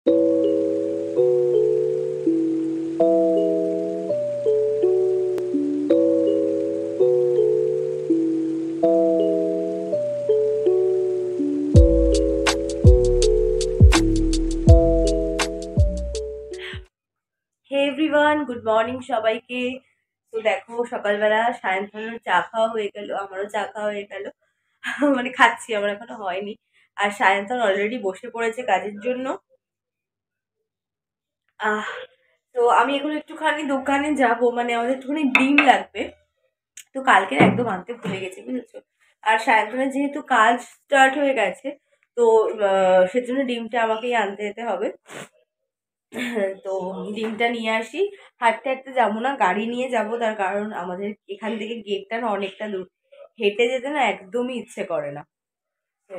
হে everyone, good morning সবাইকে। তো দেখো, সকালবেলা সায়ন্তানের চা খাওয়া হয়ে গেল, আমারও চা খাওয়া হয়ে গেল। মানে খাচ্ছি, আমার এখনো হয়নি। আর সায়ন্তন অলরেডি বসে পড়েছে কাজের জন্য। আহ তো আমি এখন একটুখানি দোকানে যাব, মানে আমাদের একটুখানি ডিম লাগবে। তো কালকে একদম আনতে ভুলে গেছি, বুঝেছো। আর সায়ন্তনের যেহেতু কাজ স্টার্ট হয়ে গেছে, তো সেজন্য ডিমটা আমাকেই আনতে যেতে হবে। তো ডিমটা নিয়ে আসি। হাঁটতে হাঁটতে যাবো না, গাড়ি নিয়ে যাব, তার কারণ আমাদের এখান থেকে গেটটা না অনেকটা দূর। হেঁটে যেতে না একদমই ইচ্ছে করে না। তো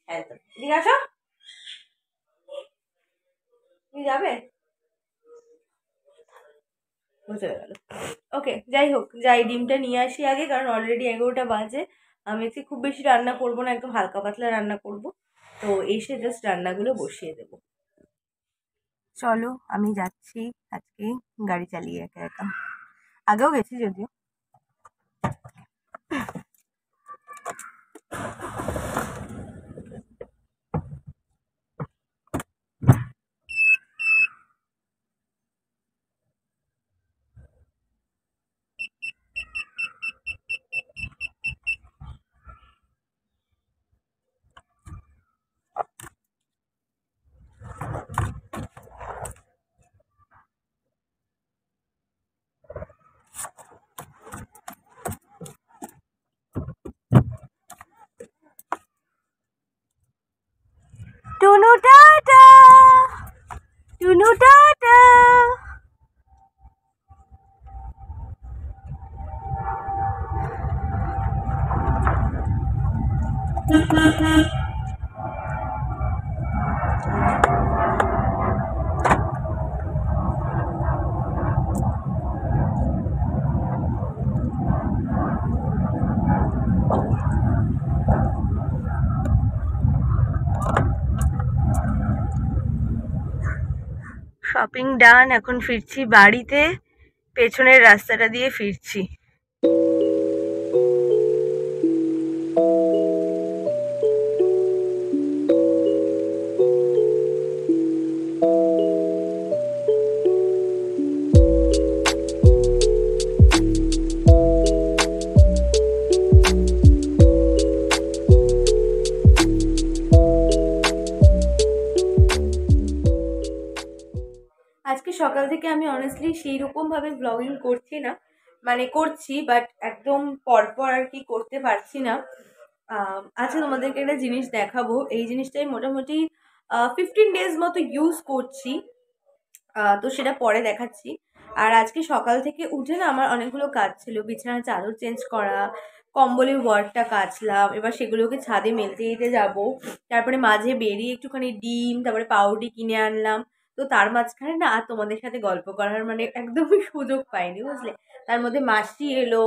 হ্যাঁ, তো ঠিক আসো, তুমি যাবে, বুঝে গেল। ওকে, যাই হোক, যাই ডিমটা নিয়ে আসি আগে, কারণ অলরেডি 11টা বাজে। আমি আজকে খুব বেশি রান্না করবো না, একদম হালকা পাতলা রান্না করব। তো এসে জাস্ট রান্নাগুলো বসিয়ে দেবো। চলো, আমি যাচ্ছি আজকে গাড়ি চালিয়ে একা একা। আগেও গেছি যদিও। Tunu tata, Tunu tata. Shopping ডান, এখন ফিরছি বাড়িতে। পেছনের রাস্তাটা দিয়ে ফিরছি। আজকে সকাল থেকে আমি অনেস্টলি সেই রকম ভাবে ব্লগিং করছি না, মানে করছি বাট একদম পরপর আর কি করতে পারছি না। আচ্ছা, তোমাদেরকে একটা জিনিস দেখাবো। এই জিনিসটাই মোটামুটি 15 ডেজ মতো ইউজ করছি। তো সেটা পরে দেখাচ্ছি। আর আজকে সকাল থেকে উঠে না আমার অনেকগুলো কাজ ছিল, বিছানার চাদর চেঞ্জ করা, কম্বলের ওয়ার্ডটা কাচলাম, এবার সেগুলোকে ছাদে মেলতে দিতে যাব। তারপরে মাঝে বেরিয়ে একটুখানি ডিম, তারপরে পাউরুটি কিনে আনলাম। তো তার মাঝখানে না আর তোমাদের সাথে গল্প করার মানে একদমই সুযোগ পাইনি, বুঝলে। তার মধ্যে মাসি এলো।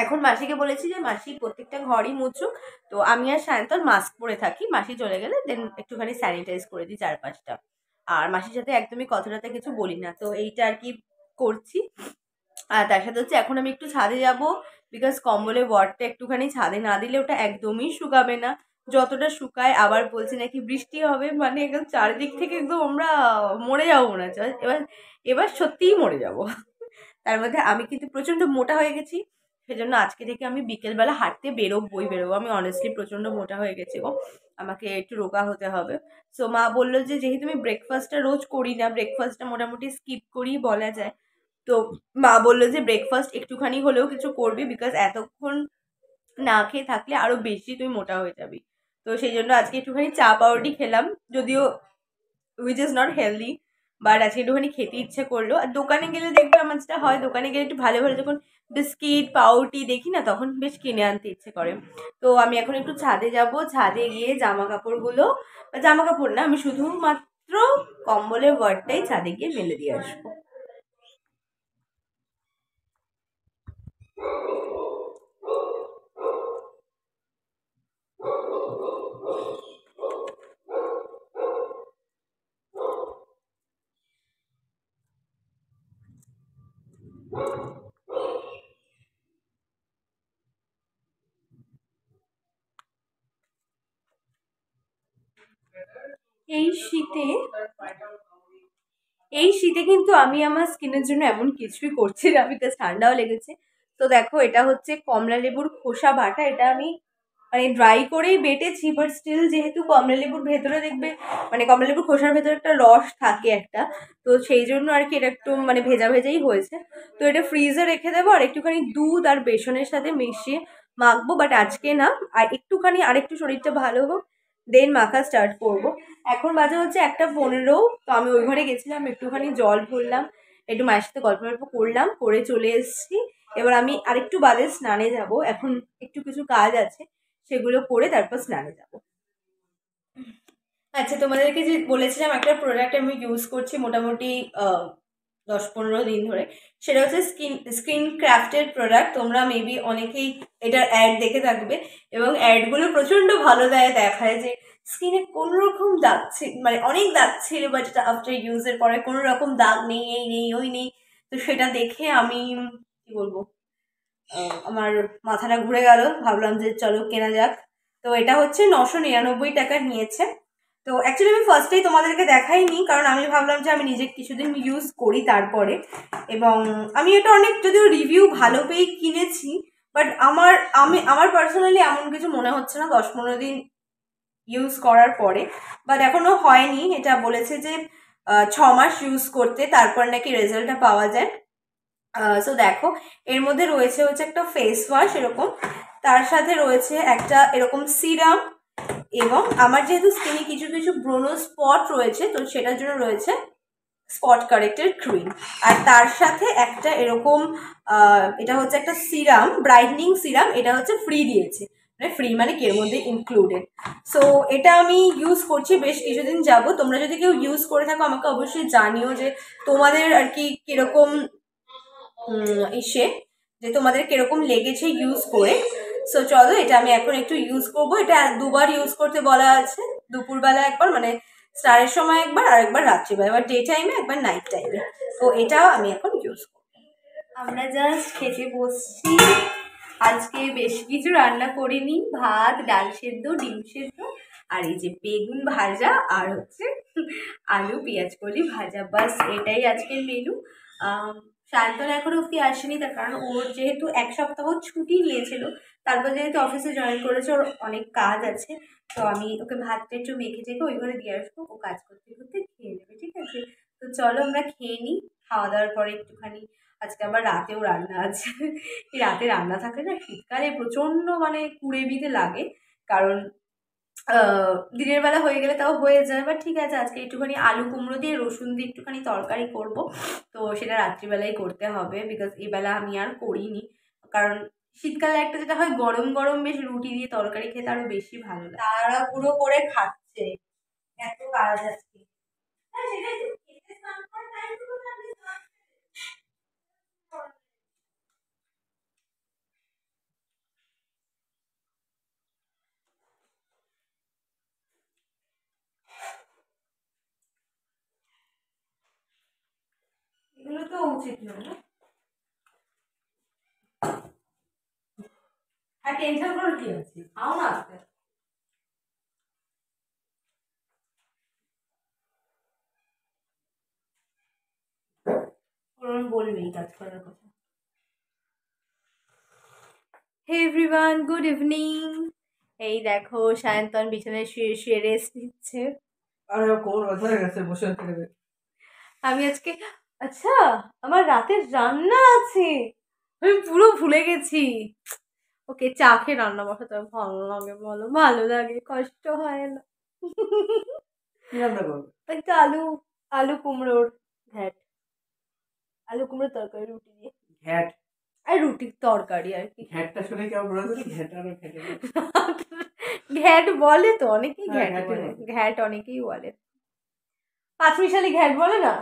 এখন মাসিকে বলেছি যে মাসি প্রত্যেকটা ঘরই মুছুক। তো আমি আর সায়ন্তন মাস্ক পরে থাকি, মাসি চলে গেলে দেন একটুখানি স্যানিটাইজ করে দিই চারপাশটা। আর মাসির সাথে একদমই কথাটাতে কিছু বলি না, তো এইটা আর কি করছি। আর তার সাথে হচ্ছে এখন আমি একটু ছাদে যাব, বিকজ কম্বলের ওয়ার্ডটা একটুখানি ছাদে না দিলে ওটা একদমই শুকাবে না। যতটা শুকায় আবার বলছে নাকি বৃষ্টি হবে, মানে একদম চারিদিক থেকে একদম আমরা মরে যাবো মনে হচ্ছে। এবার এবার সত্যিই মরে যাব। তার মধ্যে আমি কিন্তু প্রচন্ড মোটা হয়ে গেছি। সেজন্য আজকে থেকে আমি বিকেলবেলা হাঁটতে বেরোবো। আমি অনেস্টলি প্রচন্ড মোটা হয়ে গেছি গো, আমাকে একটু রোগা হতে হবে। সো মা বললো যে যেহেতু আমি ব্রেকফাস্টটা রোজ করি না, ব্রেকফাস্টটা মোটামুটি স্কিপ করি বলা যায়। তো মা বললো যে ব্রেকফাস্ট একটুখানি হলেও কিছু করবি, বিকজ এতক্ষণ না খেয়ে থাকলে আরো বেশি তুই মোটা হয়ে যাবি। তো সেই জন্য আজকে একটুখানি চা পাউরুটি খেলাম, যদিও which is not healthy, but আজকে একটুখানি খেতে ইচ্ছে করলো। আর দোকানে গেলে দেখবে আমার যেটা হয়, দোকানে গেলে একটু ভালো ভালো যখন বিস্কিট পাউরুটি দেখি না, তখন বেশ কিনে আনতে ইচ্ছে করে। তো আমি এখন একটু ছাদে যাব, ছাদে গিয়ে জামা কাপড়গুলো, জামা কাপড় না, আমি শুধুমাত্র কম্বলের ওয়ার্ডটাই ছাদে গিয়ে মেলে দিয়ে আসবো। এই শীতে এই শীতে কিন্তু আমি আমার স্কিনের জন্য এমন কিছুই করছি না, বিকজ ঠান্ডাও লেগেছে। তো দেখো, এটা হচ্ছে কমলা লেবুর খোসা বাটা। এটা আমি মানে ড্রাই করেই বেটেছি, বাট স্টিল যেহেতু কমলা লেবুর ভেতরে দেখবে মানে কমলা লেবুর খোসার ভেতরে একটা রস থাকে একটা, তো সেই জন্য আর কি এটা একটু মানে ভেজা ভেজাই হয়েছে। তো এটা ফ্রিজে রেখে দেবো আর একটুখানি দুধ আর বেসনের সাথে মিশিয়ে মাখবো, বাট আজকে না, আর একটুখানি আরেকটু শরীরটা ভালো হোক দেন মাখা স্টার্ট করবো। এখন বাজে হচ্ছে 1:15। তো আমি ওই ঘরে গেছিলাম, একটুখানি জল ভরলাম, একটু মায়ের সাথে গল্প গল্প করলাম, করে চলে এসেছি। এবার আমি আরেকটু বাদে স্নানে যাব, এখন একটু কিছু কাজ আছে সেগুলো করে তারপর স্নানে যাব। আচ্ছা, তোমাদেরকে যে বলেছিলাম একটা প্রোডাক্ট আমি ইউজ করছি মোটামুটি 10-15 দিন ধরে, সেটা হচ্ছে স্কিন ক্রাফটের প্রোডাক্ট। তোমরা মেবি অনেকেই এটার অ্যাড দেখে থাকবে, এবং অ্যাডগুলো প্রচণ্ড ভালো দেখায় যে স্কিনে কোনো রকম দাগ ছিল, মানে অনেক দাগ ছিল, বাট এটা আফটার ইউজের পরে কোনো রকম দাগ নেই, এই নেই ওই নেই। তো সেটা দেখে আমি কি বলবো, আমার মাথাটা ঘুরে গেল, ভাবলাম যে চলো কেনা যাক। তো এটা হচ্ছে 999 টাকা নিয়েছে। তো অ্যাকচুয়ালি আমি ফার্স্টেই তোমাদেরকে দেখাইনি, কারণ আমি ভাবলাম যে আমি নিজে কিছুদিন ইউজ করি তারপরে। এবং আমি এটা অনেক যদিও রিভিউ ভালো পেয়ে কিনেছি, বাট আমার পার্সোনালি এমন কিছু মনে হচ্ছে না 10-15 দিন ইউজ করার পরে। বাট এখনো হয়নি, এটা বলেছে যে 6 মাস ইউজ করতে, তারপর নাকি রেজাল্টটা পাওয়া যায়। সো দেখো, এর মধ্যে রয়েছে হচ্ছে একটা ফেস ওয়াশ এরকম, তার সাথে রয়েছে একটা এরকম সিরাম, এবং আমার যেহেতু স্কিনে কিছু কিছু ব্রোনো স্পট রয়েছে, তো সেটার জন্য রয়েছে স্পট কারেক্টের ক্রিম। আর তার সাথে একটা এরকম এটা হচ্ছে একটা সিরাম, ব্রাইটনিং সিরাম, এটা হচ্ছে ফ্রি দিয়েছে, মানে ফ্রি মানে কি এর মধ্যে ইনক্লুডেড। সো এটা আমি ইউজ করছি বেশ কিছুদিন যাব। তোমরা যদি কেউ ইউজ করে থাকো আমাকে অবশ্যই জানিও যে তোমাদের আর কি কিরকম যে তোমাদের কিরকম লেগেছে ইউজ করে। সো চলো, এটা আমি এখন একটু ইউজ করব। এটা 2বার ইউজ করতে বলা আছে, দুপুরবেলা একবার মানে স্টারের সময় একবার, আর একবার রাত্রিবেলা, একবার ডে টাইমে একবার নাইট টাইমে। তো এটাও আমি এখন ইউজ করব। আমরা জাস্ট খেতে বসছি। আজকে বেশ কিছু রান্না করিনি, ভাত, ডাল সেদ্ধ, ডিম সেদ্ধ, আর এই যে বেগুন ভাজা, আর হচ্ছে আলু পেঁয়াজ কলি ভাজা, বাস এটাই আজকের মেনু। সায়ন্তন এখনো অব্দি আসেনি, তার কারণ ওর যেহেতু 1 সপ্তাহ ছুটি নিয়েছিল, তারপর যেহেতু অফিসে জয়েন করেছে, ওর অনেক কাজ আছে। তো আমি ওকে ভাতটা একটু মেখে টেখে ওই ঘরে দিয়ে আসবো, ও কাজ করতে করতে খেয়ে নেবে, ঠিক আছে? তো চলো আমরা খেয়ে নিই, খাওয়া দাওয়ার পরে একটুখানি, আজকে আবার রাতেও রান্না আছে। এই রাতে রান্না থাকলে না শীতকালে প্রচণ্ড মানে কুড়ে বিতে লাগে, কারণ দিনের বেলা হয়ে গেলে তাও হয়ে যায়, বাট ঠিক আছে আজকে একটুখানি আলু কুমড়ো দিয়ে রসুন দিয়ে একটুখানি তরকারি করব। তো সেটা রাত্রিবেলাই করতে হবে, বিকজ এবেলা আমি আর করিনি, কারণ শীতকালে একটা যেটা হয় গরম গরম বেশ রুটি দিয়ে তরকারি খেতে আরো বেশি ভালো লাগে। তারা পুরো করে খাচ্ছে, এত কাজ আজকে। হ্যাঁ, সেটাই তো, খেতে স্নান করার time টুকু না আমি স্নান করি। এগুলো তো উচিত নয় না। হ্যাঁ, টেনশন করার কি আছে, খাও না আস্তে। ওরম বলবি কাজ করার কথা। Hey everyone, good evening. এই দেখো সায়ন্তন বিছানায় শুয়ে শুয়ে রেস্ট নিচ্ছে। আরে কোমর ব্যথা হয়ে গেছে বসে থেকে। আমি আজকে, আচ্ছা, আমার রাতের রান্না আছে, আমি পুরো ভুলে গেছি। ওকে, চা খেয়ে রান্না বসাতে ভালো লাগে, বলো? ভালো লাগে, কষ্ট হয় না। কি রান্না করবে? ওই তো আলু, আলু কুমড়োর ঘ্যাট, আলু কুমড়োর তরকারি রুটি দিয়ে। ঘ্যাট? আর রুটির তরকারি আর কি। ঘ্যাটটা শুনে কেমন মনে হচ্ছে? ঘ্যাট আর ঘ্যাটে ঘ্যাট বলে তো অনেকেই, হ্যাঁ, ঘ্যাট ঘ্যাটই বলে, বলে। ঘ্যাট অনেকেই বলে। পাঁচমিশালি ঘ্যাট বলে না?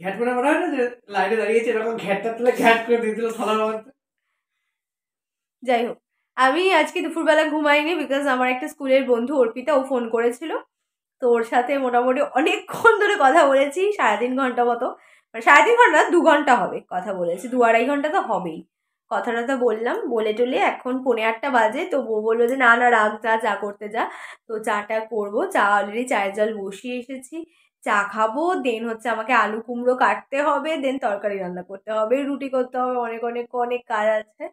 ঘ্যাট মনে হয় না যে লাইনে দাঁড়িয়েছে এরকম ঘ্যাটটা তুলে ঘ্যাট করে দিয়ে দিল থালার মধ্যে। যাই হোক, আমি আজকে দুপুরবেলা ঘুমাইনি, বিকজ আমার একটা স্কুলের বন্ধু অর্পিতা, ও ফোন করেছিল। তো ওর সাথে মোটামুটি অনেকক্ষণ ধরে কথা বলেছি, 3.5 ঘন্টা মতো, মানে 3.5 ঘন্টা, 2 ঘন্টা হবে কথা বলেছি, 2-2.5 ঘন্টা তো হবেই। কথা টথা বললাম, বলে টলে এখন 8:45 বাজে। তো বউ বললো যে না না রাখ, যা চা করতে যা। তো চাটা করবো, চা অলরেডি চায়ের জল বসিয়ে এসেছি, চা খাবো। দেন হচ্ছে আমাকে আলু কুমড়ো কাটতে হবে, দেন তরকারি রান্না করতে হবে, রুটি করতে হবে, অনেক অনেক অনেক কাজ আছে।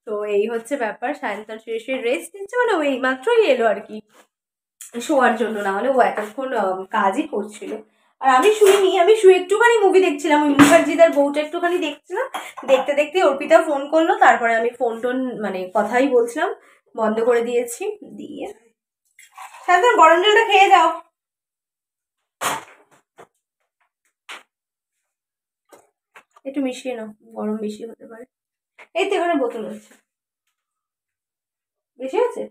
তো এই হচ্ছে ব্যাপার। সায়ন্তন শুয়ে শুয়ে রেস্ট নিচ্ছে, মানে ওই মাত্রই এলো আর কি শোয়ার জন্য, না হলে ও এতক্ষণ কাজই করছিল। আর আমি শুইনি, আমি শুয়ে একটুখানি মুভি দেখছিলাম, ওই মুখার্জিদার বউটা একটুখানি দেখছিলাম। দেখতে দেখতে অর্পিতা ফোন করলো, তারপরে আমি ফোন টোন মানে কথাই বলছিলাম, বন্ধ করে দিয়েছি। দিয়ে তারপর গরম জলটা খেয়ে যাও। একটু মিশিয়ে নাও, গরম বেশি হতে পারে। এই তো এখানে বোতল আছে, বেশি আছে।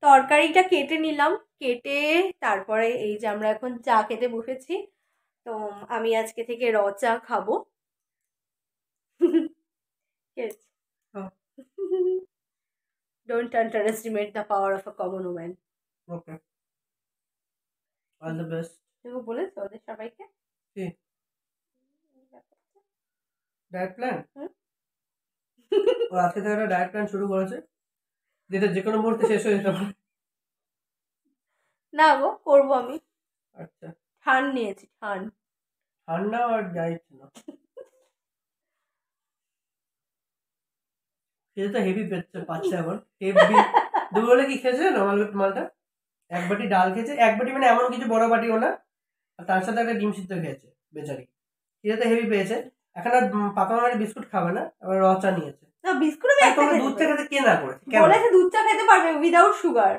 তরকারিটা কেটে নিলাম, কেটে তারপরে এই যে আমরা এখন চা খেতে বসেছি। তো আমি আজকে থেকে র চা খাবো। Don't underestimate the power of a common woman. Okay. All the best. তুমি বলেছো ওদের সবাইকে? কি ডায়েট প্ল্যান? ও আজকে থেকে একটা ডায়েট প্ল্যান শুরু করেছে, যেটা যে কোনো মুহূর্তে শেষ হয়ে যেতে পারে। না গো, করবো আমি। আচ্ছা, ঠান নিয়েছি, ঠান। ঠান্ডা আর ডায়েট না, খেতে তো হেভি পাচ্ছে এখন, হেভি। দুপুরবেলা কি খেয়েছে নর্মাল মালটা? এক বাটি ডাল খেয়েছে, এক বাটি মানে এমন কিছু বড় বাটিও না, আর তার সাথে একটা ডিম সিদ্ধ খেয়েছে বেচারি। খেতে তো হেভি পেয়েছে। এখন আর পাপা মানে বিস্কুট খাবে না, আবার র চা নিয়েছে। না বিস্কুট আমি একটা দুধ চা খেতে কে না করেছে? বলেছে দুধ চা খেতে পারবে উইদাউট সুগার।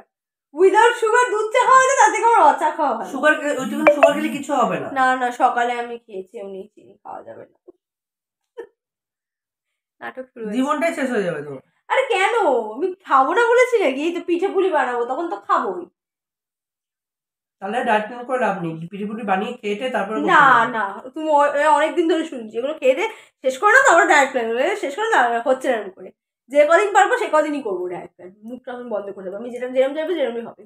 উইদাউট সুগার দুধ চা খাওয়া যায়, তার থেকে আমার র চা খাওয়া হয়। সুগার সুগার খেলে কিছু হবে না। না না, সকালে আমি খেয়েছি, এমনি চিনি খাওয়া যাবে না। নাটক শুরু হয়েছে। জীবনটাই শেষ হয়ে যাবে তোমার। আরে কেন, আমি খাবো না বলেছি নাকি? এই তো পিঠে পুলি বানাবো, তখন তো খাবোই। তাহলে ডায়েট প্ল্যান করে লাভ নেই, পিঠে পুলি বানিয়ে খেতে তারপরে। না না, তুমি অনেকদিন ধরে শুনছি এগুলো, খেয়ে শেষ করে না তারপর ডায়েট প্ল্যান শেষ করে না, হচ্ছে না এরকম করে। যে কদিন পারবো সে কদিনই করবো ডায়েট প্ল্যান, মুখটা আমি বন্ধ করে দেবো। আমি যেরকম চাইবো যেরকমই হবে।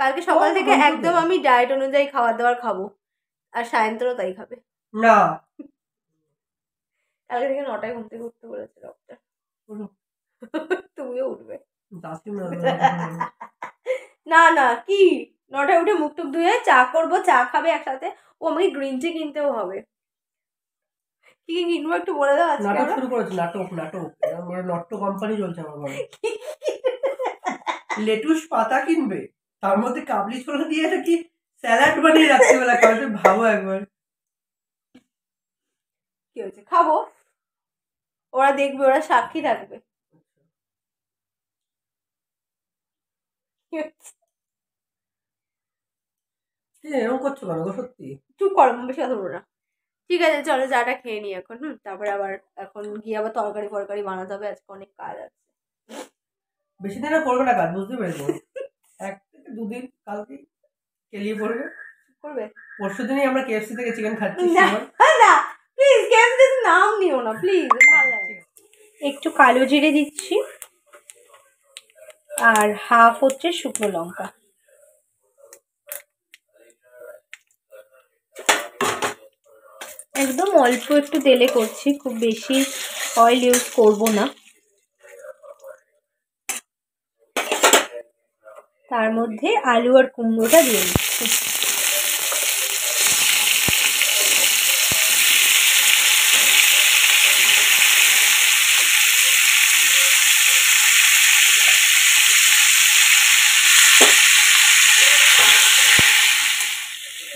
কালকে সকাল থেকে একদম আমি ডায়েট অনুযায়ী খাবার দাবার খাবো, আর সায়ন্তনও তাই খাবে। না, কালকে থেকে 9টায় ঘুম থেকে উঠতে বলেছে ডক্টর। তুমিও উঠবে? না না, কি 9টায় উঠে মুখ টুক ধুয়ে চা করবো, চা খাবে একসাথে। ও আমাকে গ্রিন টি কিনতেও হবে। কি কিনবো একটু বলে দাও। আজকে নাটক শুরু করেছে, নাটক নট্য কোম্পানি চলছে আমার ঘরে। লেটুস পাতা কিনবে, তার মধ্যে কাবলি ছোলা দিয়ে একটা কি স্যালাড বানিয়ে রাত্রিবেলা খাবে, ভাবো একবার। কি হয়েছে, খাবো, ওরা দেখবে, ওরা সাক্ষী থাকবে। এরকম করছো কেন গো সত্যি? চুপ করো, বেশি কথা বলো না। ঠিক আছে চলো চাটা খেয়ে নি এখন। তারপরে আবার এখন গিয়ে আবার তরকারি ফরকারি বানাতে হবে, আজকে অনেক কাজ আছে। বেশি দিন আর করবে না কাজ, বুঝতে পেরেছো? 1 থেকে 2 দিন, কালকে কেলিয়ে পড়বে। করবে পরশু দিনই আমরা কেএফসি থেকে চিকেন খাচ্ছি। না প্লিজ, কেএফসি নাম নিও না প্লিজ, ভালো লাগে। একটু কালো জিরে দিচ্ছি, আর হাফ হচ্ছে শুকনো লঙ্কা। একদম অল্প একটু তেলে করছি, খুব বেশি অয়েল ইউজ করব না। তার মধ্যে আলু আর কুমড়োটা দিয়ে দিচ্ছি।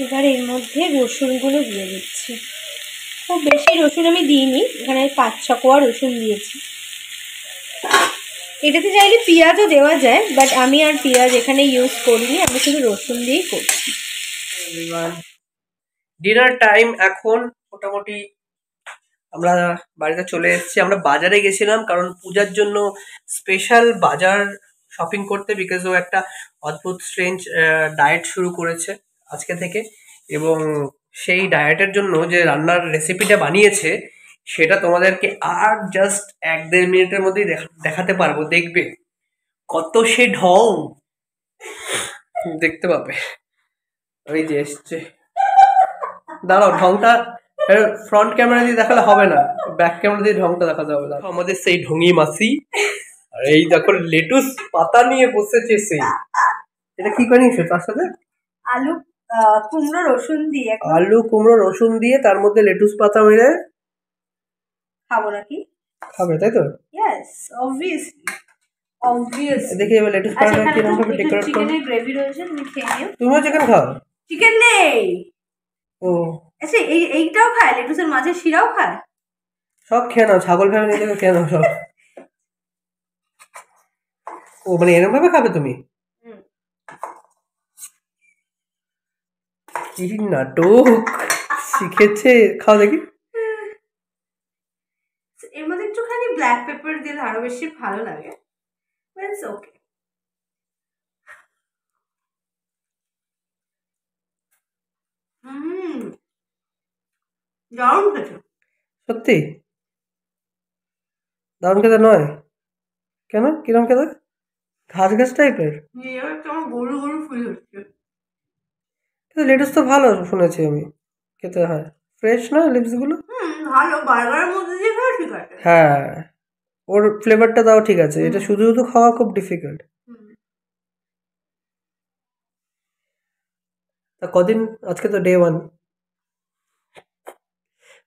এবার এর মধ্যে রসুনগুলো দিয়ে দিচ্ছি। খুব বেশি রসুন আমি দিইনি, এখানে 5-6 কোয়া রসুন দিয়েছি। এটাতে চাইলে পেঁয়াজও দেওয়া যায়, বাট আমি আর পেঁয়াজ এখানে ইউজ করিনি, আমি শুধু রসুন দিয়েই করছি। ডিনার টাইম এখন মোটামুটি আমরা বাড়িতে চলে এসেছি। আমরা বাজারে গেছিলাম কারণ পূজার জন্য স্পেশাল বাজার শপিং করতে, বিকজ ও একটা অদ্ভুত স্ট্রেঞ্জ ডায়েট শুরু করেছে আজকে থেকে, এবং সেই ডায়েটের জন্য যে রান্নার রেসিপিটা বানিয়েছে সেটা তোমাদেরকে আর জাস্ট 1-1.5 মিনিটের মধ্যেই দেখাতে পারবো। দেখবে কত সে ঢং, দেখতে পাবে। ওই যে এসছে, দাঁড়াও, ঢংটা ফ্রন্ট ক্যামেরা দিয়ে দেখালে হবে না, ব্যাক ক্যামেরা দিয়ে ঢংটা দেখাতে হবে। আমাদের সেই ঢঙি মাসি, আর এই দেখো লেটুস পাতা নিয়ে বসেছে। সেই এটা কি করে নিয়েছো? তার সাথে আলু কুমড়ো রসুন দিয়ে, আলু কুমড়ো রসুন দিয়ে তার মধ্যে লেটুস পাতা মেরে খাবো নাকি? খাবে তাই তো? Yes, obviously. দেখি এবার লেটুস পাতাটা কি রকম ভাবে ডেকোরেট করো। চিকেনের গ্রেভি রয়েছে, তুমি খেয়ে নিও। তুমিও চিকেন খাও? চিকেন নেই। ও আচ্ছা, এইটাও খায়, লেটুসের মাঝে শিরাও খায়। সব খেয়ে নাও, ছাগল ফ্যামিলি থেকে খেয়ে নাও সব। ও মানে এরকম ভাবে খাবে তুমি? কি নাটক শিখেছে, খাও দেখি। এর মধ্যে একটুখানি ব্ল্যাক পেপার দিলে আরো বেশি ভালো লাগে। It's okay. দারুণ খেতে। সত্যি দারুণ খেতে নয়? কেন, কিরম খেতে? ঘাস ঘাস টাইপের? আমার গরু গরু ফুল হচ্ছে। লেটুস তো ভালো শুনেছি আমি, খেতে হয়। ফ্রেশ না লিপস গুলো? ভালো, বার্গারের মধ্যে দিয়ে খাওয়া ঠিক আছে। হ্যাঁ, ওর ফ্লেভারটা দাও ঠিক আছে, এটা শুধু শুধু খাওয়া খুব ডিফিকাল্ট। তা কদিন, আজকে তো ডে 1,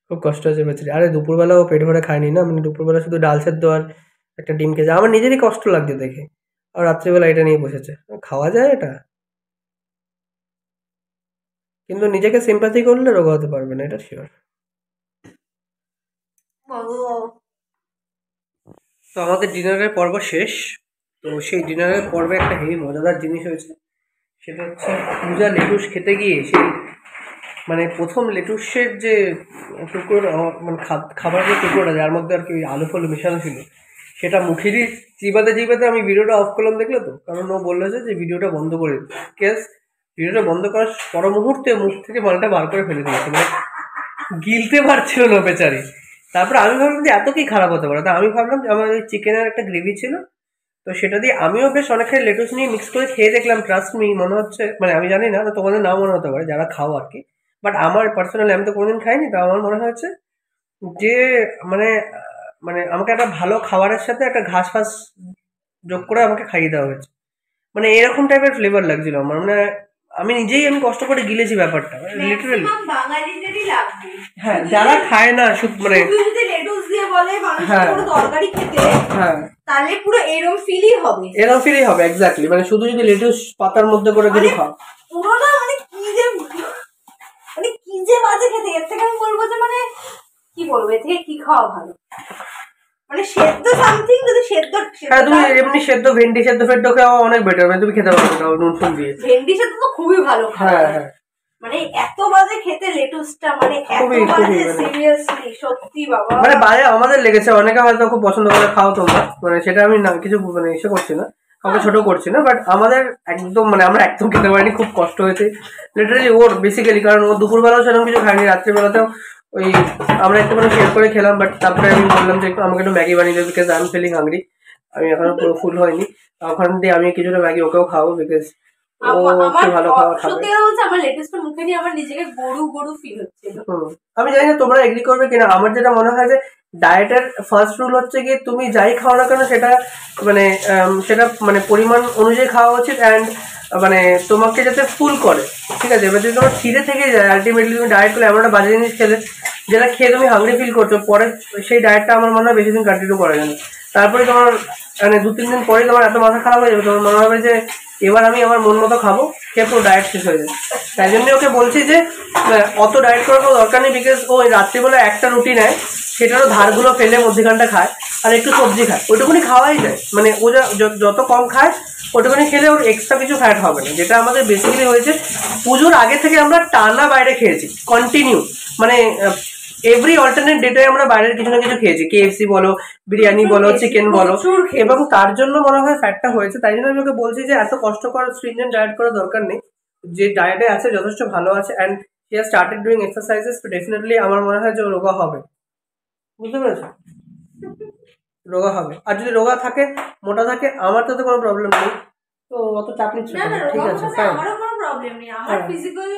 খুব কষ্ট হয়েছে বেচারি। আরে দুপুরবেলা ও পেট ভরে খায়নি না, মানে দুপুরবেলা শুধু ডাল সেদ্ধ আর একটা ডিম খেয়েছে। আমার নিজেরই কষ্ট লাগছে দেখে, আর রাত্রিবেলা এটা নিয়ে বসেছে। খাওয়া যায় এটা? কিন্তু নিজেকে সিম্পাথি করলে রোগা হতে পারবে না, এটা শিওর। তো আমাদের ডিনারের পর্ব শেষ। তো সেই ডিনারের পর্বে একটা হেভি মজাদার জিনিস হয়েছে, সেটা হচ্ছে পূজা লেটুস খেতে গিয়ে সেই মানে প্রথম লেটুসের যে টুকরো, মানে খাবারের যে টুকরোটা যার মধ্যে আর কি আলু ফালু মেশানো ছিল, সেটা মুখেরই চিবাতে চিবাতে আমি ভিডিওটা অফ করলাম, দেখলো তো? কারণ ও বললো যে ভিডিওটা বন্ধ করে দিতে। কেস ভিডিওটা বন্ধ করার পর মুহূর্তে মুখ থেকে মালটা বার করে ফেলে দিয়েছে, মানে গিলতে পারছিল না বেচারি। তারপরে আমি ভাবলাম যে এত কি খারাপ হতে পারে, তা আমি ভাবলাম যে আমার ওই চিকেনের একটা গ্রেভি ছিল, তো সেটা দিয়ে আমিও বেশ অনেকখানি লেটুস নিয়ে মিক্স করে খেয়ে দেখলাম। ট্রাস্ট মি, মনে হচ্ছে, মানে আমি জানি না, তোমাদের নাও মনে হতে পারে যারা খাও আর কি, বাট আমার পার্সোনালি, আমি তো কোনোদিন খাইনি, তো আমার মনে হয়েছে যে মানে মানে আমাকে একটা ভালো খাবারের সাথে একটা ঘাস ফাস যোগ করে আমাকে খাইয়ে দেওয়া হয়েছে। মানে এরকম টাইপের ফ্লেভার লাগছিল আমার, মানে আমি নিজেই আমি কষ্ট করে গিলেছি ব্যাপারটা, লিটারালি। বাঙালিদেরই লাগবে। হ্যাঁ, যারা খায় না মানে যদি লেটুস দিয়ে বলে মানুষের কোনো তরকারি খেতে, হ্যাঁ, তাহলে পুরো এরকম ফিলই হবে। এরকম ফিলই হবে, এক্স্যাক্টলি। মানে শুধু যদি লেটুস পাতার মধ্যে করে যদি খাও, পুরো না মানে কি যে বাজে খেতে। এর থেকে আমি বলবো যে মানে কি বলবো, এর থেকে কি খাওয়া ভালো, মানে সেদ্ধ সামথিং, যদি সেদ্ধ। হ্যাঁ, তুমি এমনি সেদ্ধ ভেন্ডি সেদ্ধ ফেদ্ধ খাওয়া অনেক বেটার, মানে তুমি খেতে পারো না নুন ফুন দিয়ে। ভেন্ডি সেদ্ধ তো খুবই ভালো। হ্যাঁ হ্যাঁ, মানে এত বাজে খেতে লেটুসটা, মানে এত বাজে, সিরিয়াসলি সত্যি বাবা। মানে বাজে আমাদের লেগেছে, অনেকে হয়তো খুব পছন্দ করে খাও তোমরা, মানে সেটা আমি না কিছু মানে ইসে করছি না, কাউকে ছোট করছি না, বাট আমাদের একদম মানে আমরা একদম খেতে পারিনি, খুব কষ্ট হয়েছে লিটারালি ওর বেসিক্যালি। কারণ ও দুপুরবেলাও সেরকম কিছু খায়নি, রাত্রিবেলাতেও ওই আমরা একটু মানে শেয়ার করে খেলাম, বাট তারপরে আমি বললাম যে আমাকে একটু ম্যাগি বানিয়ে দেবে, because I am feeling hungry. আমি এখনো পুরো ফুল হয়নি, ওখান দিয়ে আমি কিছুটা ম্যাগি ওকেও খাবো, বিকজ ও একটু ভালো খাবার খাবে। সত্যি কথা বলছি, আমার লেটেস্ট মুখে নিয়ে আমার নিজেকে গরু গরু ফিল হচ্ছিল। আমি জানি না তোমরা এগ্রি করবে কিনা, আমার যেটা মনে হয় যে ডায়েটের ফার্স্ট রুল হচ্ছে কি তুমি যাই খাও না কেন সেটা মানে সেটা মানে পরিমাণ অনুযায়ী খাওয়া উচিত, অ্যান্ড মানে তোমাকে যাতে ফুল করে, ঠিক আছে? এবার যদি তোমার খিদে থেকে যায়, আলটিমেটলি তুমি ডায়েট করলে এমন একটা বাজে জিনিস খেলে যেটা খেয়ে তুমি হাংরি ফিল করছো, পরে সেই ডায়েটটা আমার মনে হয় বেশি দিন কন্টিনিউ করা যায় না। তারপরে তোমার মানে 2-3 দিন পরে তোমার এত মাথা খারাপ হয়ে যাবে, তোমার মনে হবে যে এবার আমি আমার মন মতো খাবো, খেয়ে পুরো ডায়েট শেষ হয়ে যায়। তাই জন্য ওকে বলছি যে অত ডায়েট করার কোনো দরকার নেই, বিকজ ও রাত্রিবেলা একটা রুটি নেয়, সেটারও ধারগুলো ফেলে মধ্যিখানটা খায়, আর একটু সবজি খায়, ওইটুকুনি খাওয়াই যায়, মানে ও যত কম খায় ওইটুকুনি খেলে ওর এক্সট্রা কিছু ফ্যাট হবে না। যেটা আমাদের বেসিক্যালি হয়েছে, পুজোর আগে থেকে আমরা টানা বাইরে খেয়েছি কন্টিনিউ, মানে এভরি অল্টারনেট ডেটে আমরা বাইরের কিছু না কিছু খেয়েছি, কেএফসি বলো, বিরিয়ানি বলো, চিকেন বলো, এবং তার জন্য মনে হয় ফ্যাটটা হয়েছে। তাই জন্য আমি ওকে বলছি যে এত কষ্ট করার স্ট্রিনজেন্ট ডায়েট করার দরকার নেই, যে ডায়েটে আছে যথেষ্ট ভালো আছে, and he has started doing exercises, তো ডেফিনেটলি আমার মনে হয় যে ও রোগা হবে। বুঝতে পেরেছো? রোগা হবে, আর যদি রোগা থাকে, মোটা থাকে, আমার তাতে কোনো প্রবলেম নেই, তো অত চাপ নিচ্ছ না না, ঠিক আছে, ফাইন। আমারও কোনো প্রবলেম নেই, আমার ফিজিক্যাল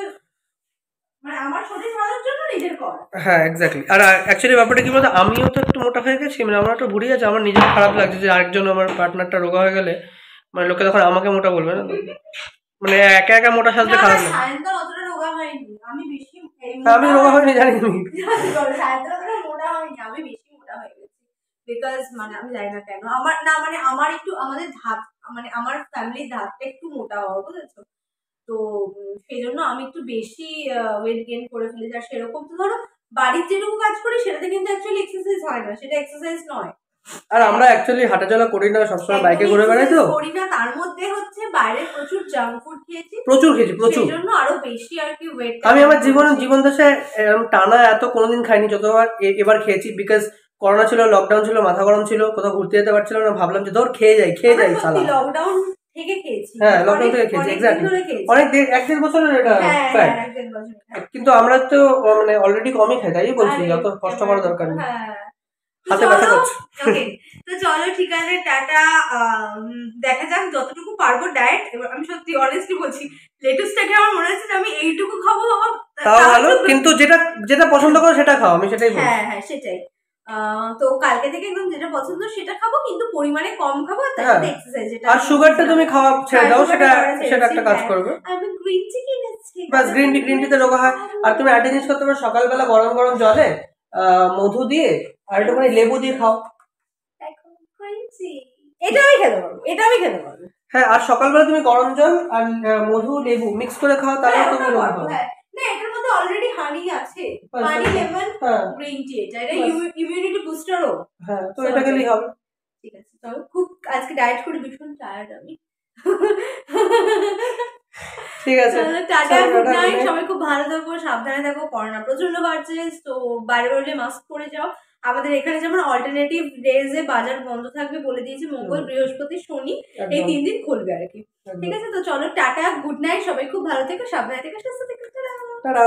মানে আমার শরীর ভালোর জন্য নিজের কর। হ্যাঁ এক্স্যাক্টলি। আর অ্যাকচুয়ালি ব্যাপারটা কি বলতো, আমিও তো একটু মোটা হয়ে গেছি, মানে আমার একটু ভুড়ি আছে, আমার নিজের খারাপ লাগছে যে আরেকজন আমার পার্টনারটা রোগা হয়ে গেলে, মানে লোকে তখন আমাকে মোটা বলবে না, মানে একা একা মোটা সাজতে খারাপ লাগে। সায়ন্তন অতটা রোগা হয়নি, আমি বেশি আমি রোগা হয়নি জানি না, সায়ন্তন অতটা মোটা হয়নি, আমি বেশি মোটা হয়ে গেছি। বিকজ মানে আমি জানি না কেন, আমার না মানে আমার একটু আমাদের ধাপ, মানে আমার ফ্যামিলির ধাপটা একটু মোটা হওয়া, বুঝেছো? তো সেই জন্য আমি একটু বেশি ওয়েট গেইন করে ফেলেছি। আর সেরকম তো ধরো বাড়ির যেটুকু কাজ করি সেটাতে কিন্তু অ্যাকচুয়ালি এক্সারসাইজ হয় না, সেটা এক্সারসাইজ নয়। আর আমরা অ্যাকচুয়ালি হাঁটাচলা করি না, সবসময় বাইকে ঘুরে বেড়াই, তো করি না, তার মধ্যে হচ্ছে বাইরে প্রচুর জাঙ্ক ফুড খেয়েছি, প্রচুর খেয়েছি, প্রচুর। সেই জন্য আরো বেশি আর কি ওয়েট। আমি আমার জীবন দশায় টানা এত কোনোদিন খাইনি যতবার এবার খেয়েছি, বিকজ করোনা ছিল, লকডাউন ছিল, মাথা গরম ছিল, কোথাও ঘুরতে যেতে পারছিল না, ভাবলাম যে ধর খেয়ে যাই সালা। লকডাউন থেকে খেয়েছি, হ্যাঁ লকডাউন থেকে খেয়েছি, এক্স্যাক্টলি অনেক 1-1.5 বছরের এটা ফ্যাক্ট। কিন্তু আমরা তো মানে অলরেডি কমই খাই, তাই বলছি যত কষ্ট করার দরকার নেই। হাতে ব্যথা করছে। তো চলো ঠিক আছে, টাটা। দেখা যাক যতটুকু পারবো ডায়েট। এবার আমি সত্যি অনেস্টলি বলছি, লেটুসটাকে আমার মনে হচ্ছে যে আমি এইটুকু খাবো, তাও ভালো, কিন্তু যেটা যেটা পছন্দ করো সেটা খাও, আমি সেটাই বলছি। হ্যাঁ হ্যাঁ সেটাই। তো কালকে থেকে একদম যেটা পছন্দ সেটা খাবো, কিন্তু পরিমাণে কম খাবো, আর তার সাথে এক্সারসাইজ। যেটা আর সুগারটা তুমি খাওয়া ছেড়ে দাও, সেটা একটা কাজ করবে। আমি গ্রিন টি কিনেছি, বাস গ্রিন টিতে রোগা হয়। আর তুমি একটা জিনিস করতে পারো, সকালবেলা গরম গরম জলে মধু দিয়ে আর একটুখানি লেবু দিয়ে খাও। এটা আমি খেতে পারবো, এটা আমি খেতে পারবো। হ্যাঁ, আর সকালবেলা তুমি গরম জল আর মধু লেবু মিক্স করে খাও, তাহলে তুমি রোগা হবে। না, এটার মধ্যে অলরেডি হানি আছে, হানি লেমন গ্রিন টি, এটা ইমিউনিটি বুস্টারও। হ্যাঁ, তো এটা খেলেই হবে। ঠিক আছে, চলো। খুব আজকে ডায়েট করে ভীষণ টায়ার্ড আমি। ঠিক আছে, টাটা, গুড নাইট। সবাই খুব ভালো থাকো, সাবধানে থাকো, করোনা প্রচন্ড বাড়ছে, তো বাইরে বেরোলে মাস্ক পরে যাও। আমাদের এখানে যেমন অল্টারনেটিভ ডেজে বাজার বন্ধ থাকবে বলে দিয়েছে, মঙ্গল, বৃহস্পতি, শনি, এই 3 দিন খুলবে আর কি। ঠিক আছে, তো চলো টাটা, গুড নাইট। সবাই খুব ভালো থেকো, সাবধানে থেকো, সুস্থ থেকো, টাটা।